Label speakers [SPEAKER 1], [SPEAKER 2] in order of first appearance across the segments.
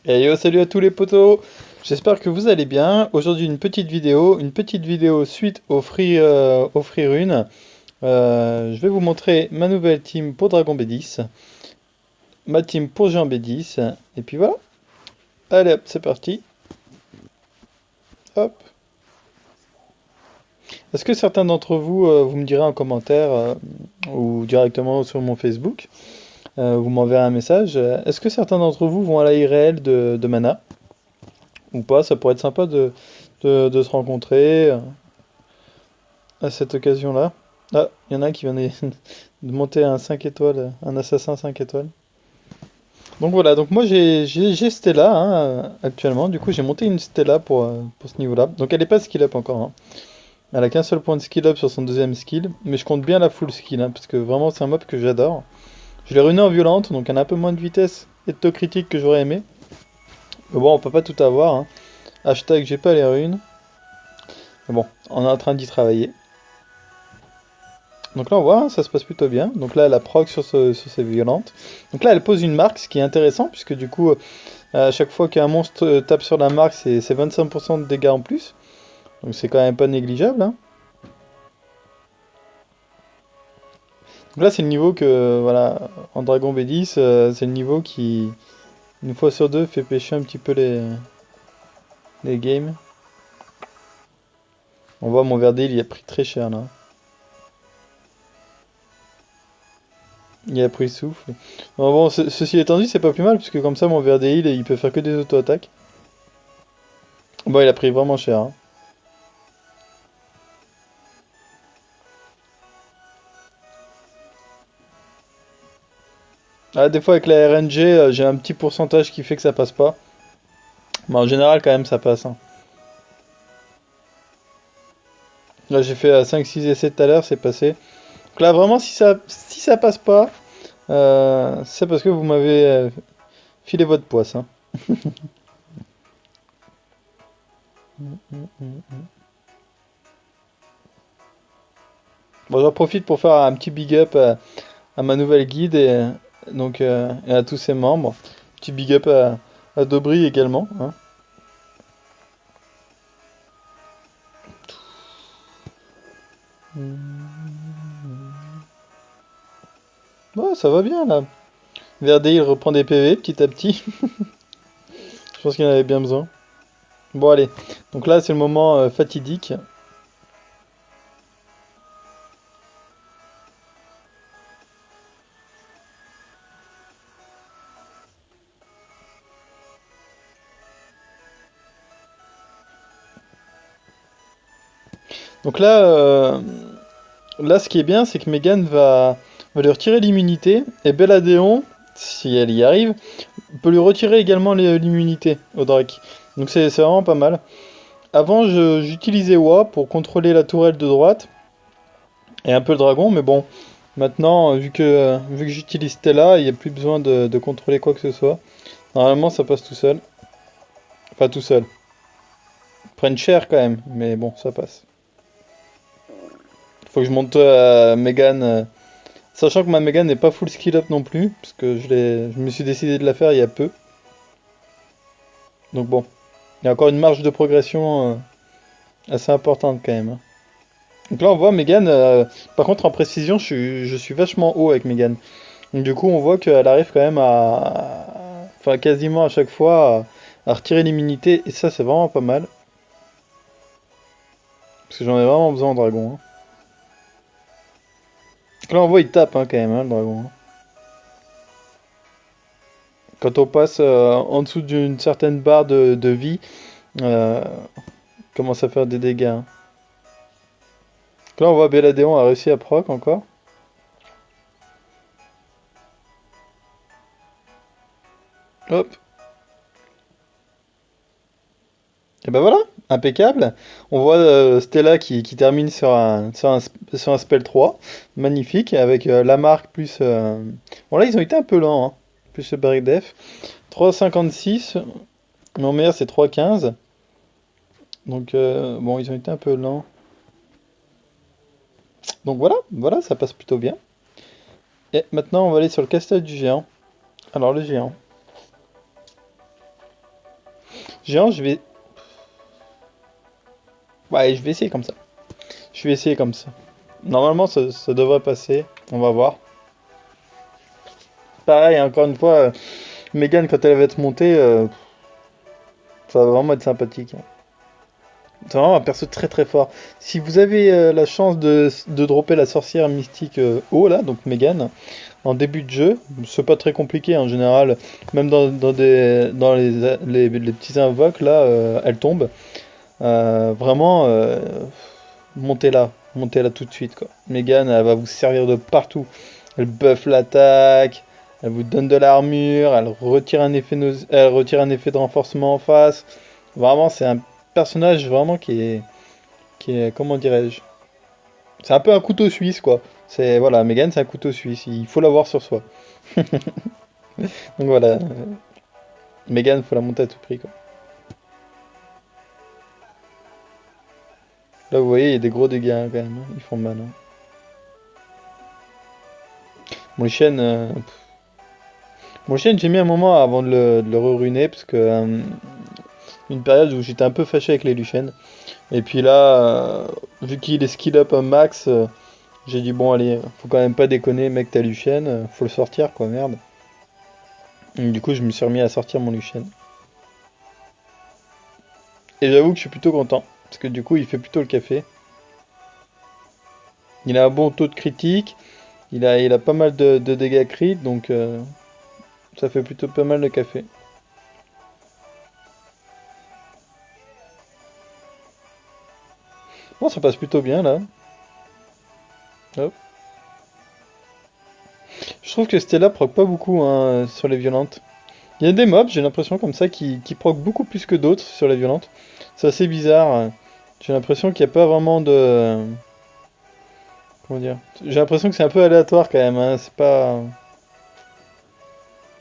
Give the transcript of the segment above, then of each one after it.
[SPEAKER 1] Et yo, salut à tous les potos, j'espère que vous allez bien. Aujourd'hui une petite vidéo suite au Free Rune. Je vais vous montrer ma nouvelle team pour Dragon B10, ma team pour Jean B10, et puis voilà. Allez hop, c'est parti. Hop. Est-ce que certains d'entre vous, vous me direz en commentaire ou directement sur mon Facebook, vous m'enverrez un message. Est-ce que certains d'entre vous vont à la IRL de Mana ou pas? Ça pourrait être sympa de se rencontrer à cette occasion-là. Ah, il y en a un qui vient de monter un 5 étoiles, un assassin 5 étoiles. Donc voilà, donc moi j'ai Stella actuellement, du coup j'ai monté une Stella pour ce niveau-là. Donc elle est pas skill up encore, hein. Elle a qu'un seul point de skill up sur son deuxième skill, mais je compte bien la full skill, hein, parce que vraiment c'est un mob que j'adore. Je l'ai runé en violente, donc elle a un peu moins de vitesse et de taux critique que j'aurais aimé. Mais bon, on peut pas tout avoir, hein. Hashtag j'ai pas les runes. Mais bon, on est en train d'y travailler. Donc là on voit, hein, ça se passe plutôt bien. Donc là elle a proc sur ses violentes. Donc là elle pose une marque, ce qui est intéressant, puisque du coup à chaque fois qu'un monstre tape sur la marque, c'est 25% de dégâts en plus. Donc c'est quand même pas négligeable, hein. Donc là c'est le niveau que, voilà, en Dragon B10, c'est le niveau qui, une fois sur deux, fait pêcher un petit peu les games. On voit mon Verdil, il a pris très cher là. Il a pris souffle. Bon, ceci étant dit, c'est pas plus mal, puisque comme ça mon Verdil, il peut faire que des auto-attaques. Bon, il a pris vraiment cher, hein. Ah, des fois avec la RNG, j'ai un petit pourcentage qui fait que ça passe pas. Mais en général, quand même, ça passe, hein. Là, j'ai fait 5, 6 essais tout à l'heure, c'est passé. Donc là, vraiment, si ça passe pas, c'est parce que vous m'avez filé votre poisse, hein. Bon, j'en profite pour faire un petit big up à ma nouvelle guide et à tous ses membres. Petit big up à Dobry également, hein. Ouais, ça va bien là. Verdé, il reprend des PV petit à petit. Je pense qu'il en avait bien besoin. Bon, allez. Donc là, c'est le moment fatidique. Donc là, ce qui est bien, c'est que Megan va lui retirer l'immunité. Et Belladéon, si elle y arrive, peut lui retirer également l'immunité au Drake. Donc c'est vraiment pas mal. Avant, j'utilisais Wa pour contrôler la tourelle de droite et un peu le dragon, mais bon, maintenant, vu que j'utilise Stella, il n'y a plus besoin de contrôler quoi que ce soit. Normalement, ça passe tout seul. Enfin, tout seul. Ils prennent cher quand même, mais bon, ça passe. Faut que je monte Megan, sachant que ma Megan n'est pas full skill up non plus, parce que je me suis décidé de la faire il y a peu. Donc bon, il y a encore une marge de progression assez importante quand même, hein. Donc là on voit Megan, par contre en précision je suis vachement haut avec Megan. Donc du coup on voit qu'elle arrive quand même enfin quasiment à chaque fois à retirer l'immunité, et ça c'est vraiment pas mal. Parce que j'en ai vraiment besoin en dragon, hein. Donc là on voit il tape, hein, quand même, hein, le dragon, hein. Quand on passe en dessous d'une certaine barre de vie, euh, commence à faire des dégâts, hein. Donc là on voit Belladeon a réussi à proc encore. Hop. Et ben voilà, impeccable. On voit Stella qui termine sur un spell 3. Magnifique, avec la marque plus... Bon là ils ont été un peu lents, hein. Plus le barric def. 3,56. Mon meilleur c'est 3,15. Donc bon, ils ont été un peu lents. Donc voilà, ça passe plutôt bien. Et maintenant on va aller sur le castage du géant. Alors le géant. Géant, Ouais, je vais essayer comme ça. Je vais essayer comme ça. Normalement, ça devrait passer. On va voir. Pareil, encore une fois, Megan, quand elle va être montée, ça va vraiment être sympathique, hein. C'est vraiment un perso très très fort. Si vous avez la chance de dropper la sorcière mystique haut, là, donc Megan, en début de jeu, c'est pas très compliqué en général, même dans les petits invoques, là, elle tombe. Vraiment, montez-la tout de suite, quoi. Megan, elle va vous servir de partout. Elle buff l'attaque, elle vous donne de l'armure, elle retire un effet de renforcement en face. Vraiment, c'est un personnage vraiment qui est, comment dirais-je, c'est un peu un couteau suisse, quoi. Voilà, Megan, c'est un couteau suisse. Il faut l'avoir sur soi. Donc voilà, Megan, faut la monter à tout prix, quoi. Là, vous voyez, il y a des gros dégâts, hein, quand même, hein. Ils font mal, hein. Mon chien, j'ai mis un moment avant de le re-ruiner parce que une période où j'étais un peu fâché avec les Luciennes. Et puis là, vu qu'il est skill up un max, j'ai dit bon allez, faut quand même pas déconner, mec, t'as Lucienne, faut le sortir quoi, merde. Et du coup, je me suis remis à sortir mon Lucienne. Et j'avoue que je suis plutôt content parce que du coup, il fait plutôt le café. Il a un bon taux de critique, il a pas mal de dégâts crit, donc ça fait plutôt pas mal de café. Bon, ça passe plutôt bien là. Hop. Je trouve que Stella proc pas beaucoup hein, sur les violentes. Il y a des mobs, j'ai l'impression comme ça, qui proc beaucoup plus que d'autres sur les violentes. C'est assez bizarre. J'ai l'impression qu'il n'y a pas vraiment de... Comment dire? J'ai l'impression que c'est un peu aléatoire quand même, hein. C'est pas...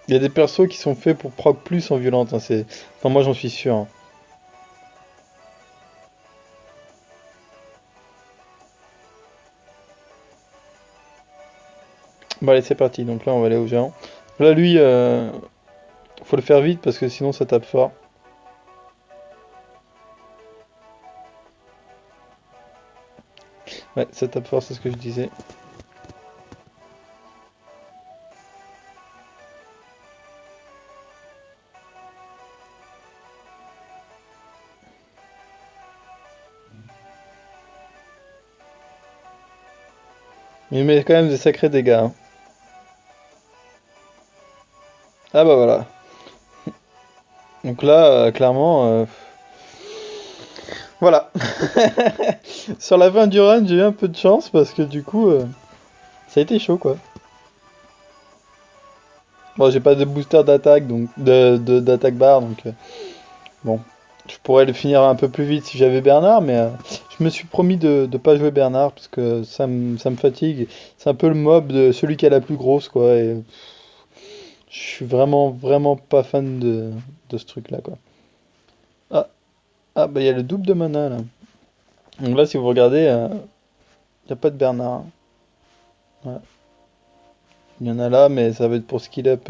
[SPEAKER 1] Il y a des persos qui sont faits pour proc plus en violente, hein. Enfin, moi j'en suis sûr, hein. Bon allez, c'est parti. Donc là, on va aller au géant. Là, lui, faut le faire vite parce que sinon ça tape fort. Ouais, ça tape fort, c'est ce que je disais. Il met quand même des sacrés dégâts, hein. Ah bah voilà. Donc là, clairement, voilà. Sur la fin du run, j'ai eu un peu de chance parce que du coup, ça a été chaud quoi. Bon, j'ai pas de booster d'attaque donc d'attaque barre donc bon, je pourrais le finir un peu plus vite si j'avais Bernard, mais je me suis promis de pas jouer Bernard parce que ça me fatigue. C'est un peu le mob de celui qui a la plus grosse quoi et je suis vraiment vraiment pas fan de ce truc là quoi. Ah, ah bah il y a le double de mana là. Donc là si vous regardez, y a pas de Bernard, hein. Ouais. Il y en a là, mais ça va être pour skill up.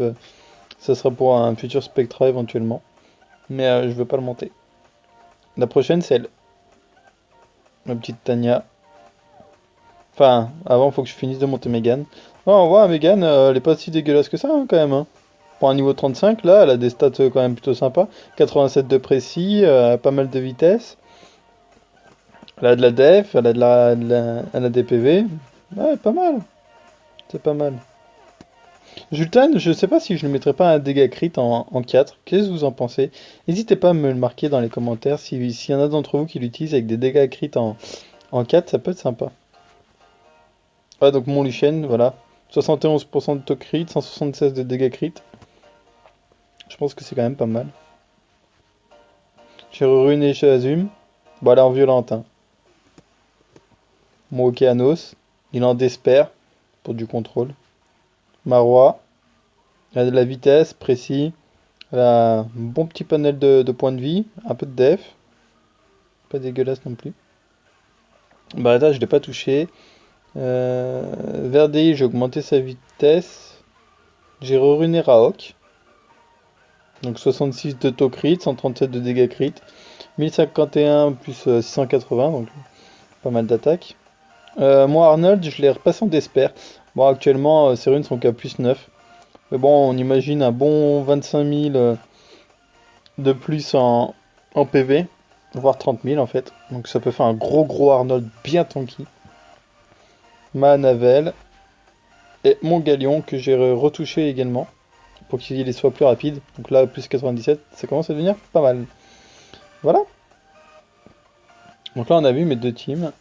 [SPEAKER 1] Ça sera pour un futur Spectra éventuellement. Mais je veux pas le monter. La prochaine, c'est elle. Ma petite Tania. Enfin, avant, faut que je finisse de monter Megan. Oh, on voit, Megan, elle est pas si dégueulasse que ça, hein, quand même, hein. Pour un niveau 35, là, elle a des stats quand même plutôt sympas. 87 de précis, pas mal de vitesse. Elle a de la def, elle a des PV. Ouais, pas mal. C'est pas mal. Jultan, je sais pas si je ne mettrais pas un dégât crit en 4. Qu'est-ce que vous en pensez? N'hésitez pas à me le marquer dans les commentaires. S'il y en a d'entre vous qui l'utilisent avec des dégâts crit en 4, ça peut être sympa. Ouais, donc mon Lichen, voilà. 71% de taux crit, 176 de dégâts crit. Je pense que c'est quand même pas mal. J'ai ruiné chez Azum. Bon, elle est en violente, hein. Mon Okeanos. Il en despère pour du contrôle. Maroi. Elle a de la vitesse, précis. Elle a un bon petit panel de points de vie. Un peu de def. Pas dégueulasse non plus. Bah là, je l'ai pas touché. Verdi, j'ai augmenté sa vitesse. J'ai reruné Raok. Donc 66 de taux crit, 137 de dégâts crit, 1051 plus 680, donc pas mal d'attaques. Moi Arnold, je l'ai repassé en Desper. Bon, actuellement, ses runes sont qu'à plus 9. Mais bon, on imagine un bon 25 000 de plus en PV, voire 30 000 en fait. Donc ça peut faire un gros Arnold bien tanky. Ma Navel et mon Galion que j'ai retouché également pour qu'il soit plus rapide. Donc là, plus 97, ça commence à devenir pas mal. Voilà. Donc là, on a vu mes deux teams.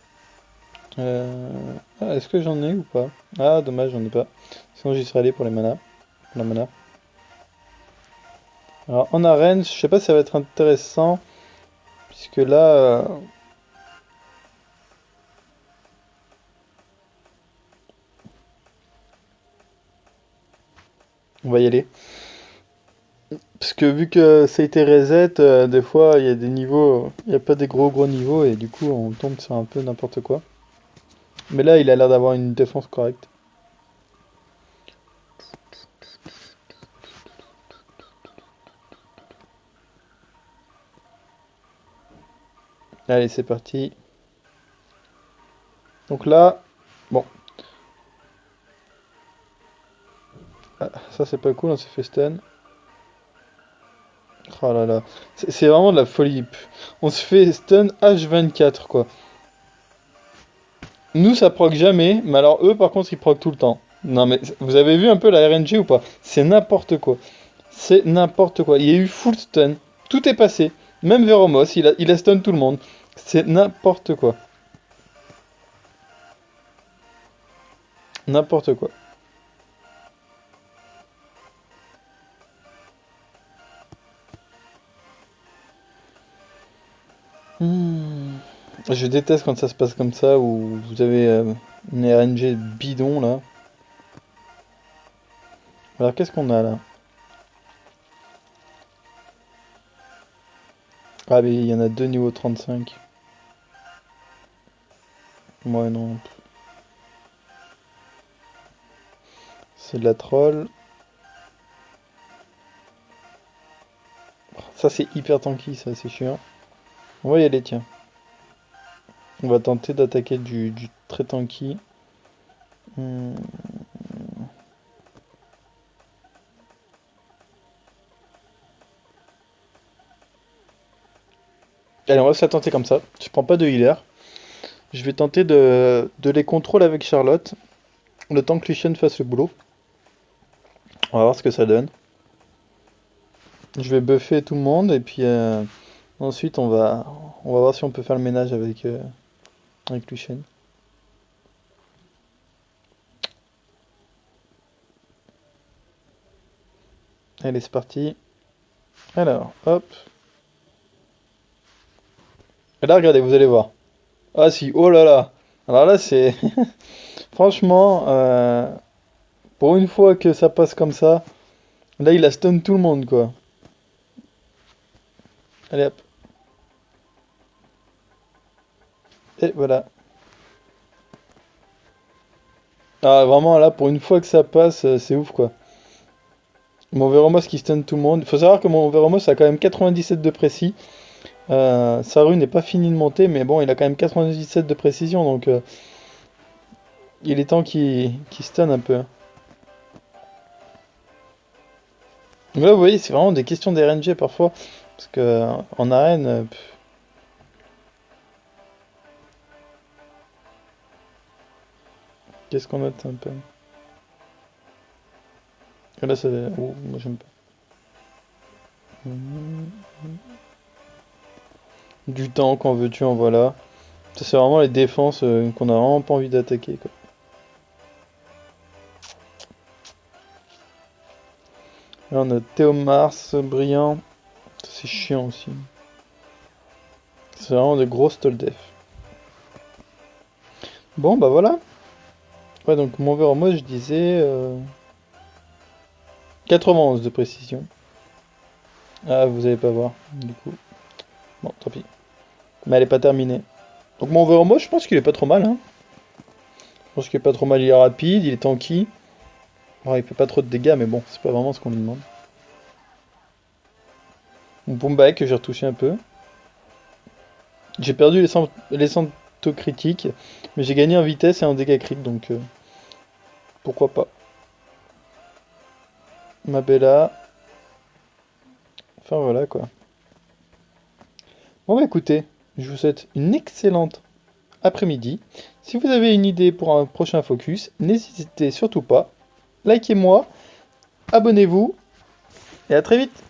[SPEAKER 1] Est-ce que j'en ai ou pas? Ah, dommage, j'en ai pas. Sinon, j'y serais allé pour les mana. Pour la mana. Alors, en arène, je sais pas si ça va être intéressant. Puisque là, on va y aller. Parce que vu que ça a été reset, des fois il y a des niveaux, il n'y a pas des gros niveaux et du coup on tombe sur un peu n'importe quoi. Mais là il a l'air d'avoir une défense correcte. Allez c'est parti. Donc là, bon. Ah, ça c'est pas cool, on s'est fait stun. Oh là là, c'est vraiment de la folie. On se fait stun H24 quoi. Nous ça proc jamais, mais alors eux par contre ils proc tout le temps. Non mais vous avez vu un peu la RNG ou pas? C'est n'importe quoi. C'est n'importe quoi. Il y a eu full stun. Tout est passé. Même Veromos, il a stun tout le monde. C'est n'importe quoi. N'importe quoi. Hmm. Je déteste quand ça se passe comme ça, où vous avez une RNG bidon là. Alors qu'est-ce qu'on a là? Ah mais il y en a deux niveau 35. Ouais non. C'est de la troll. Ça c'est hyper tanky, ça c'est chiant. On va y aller tiens. On va tenter d'attaquer du très tanky. Hmm. Allez, on va se la tenter comme ça. Je prends pas de healer. Je vais tenter de les contrôler avec Charlotte. Le temps que Lucien fasse le boulot. On va voir ce que ça donne. Je vais buffer tout le monde et puis ensuite on va voir si on peut faire le ménage avec Lucien. Allez, c'est parti. Alors, hop. Et là, regardez, vous allez voir. Ah si, oh là là. Alors là, c'est... Franchement, pour une fois que ça passe comme ça, là, il a stun tout le monde, quoi. Allez, hop. Et voilà. Ah, vraiment, là, pour une fois que ça passe, c'est ouf, quoi. Mon Veromos qui stun tout le monde. Faut savoir que mon Veromos a quand même 97 de précis. Sa rune n'est pas finie de monter, mais bon, il a quand même 97 de précision, donc il est temps qu'il stun un peu. Donc là, vous voyez, c'est vraiment des questions d'RNG parfois, parce que en arène, qu'est-ce qu'on note un peu? Et là, c'est... Oh, moi j'aime pas. Du temps, qu'en veux-tu, en voilà. Ça, c'est vraiment les défenses qu'on a vraiment pas envie d'attaquer, quoi. Là, on a Théomars, Brillant. C'est chiant aussi. C'est vraiment des grosses toll-def. Bon, bah voilà. Ouais, donc mon verre, moi je disais 91 de précision. Ah, vous allez pas voir, du coup. Bon, tant pis. Mais elle est pas terminée. Donc mon verre, moi je pense qu'il est pas trop mal, hein. Je pense qu'il est pas trop mal, il est rapide, il est tanky. Bon, il fait pas trop de dégâts, mais bon, c'est pas vraiment ce qu'on lui demande. Boomback que j'ai retouché un peu. J'ai perdu les centres critiques, mais j'ai gagné en vitesse et en dégâts crit, donc pourquoi pas. Ma Bella. Enfin voilà quoi. Bon bah écoutez, je vous souhaite une excellente après-midi. Si vous avez une idée pour un prochain focus, n'hésitez surtout pas. Likez-moi, abonnez-vous et à très vite.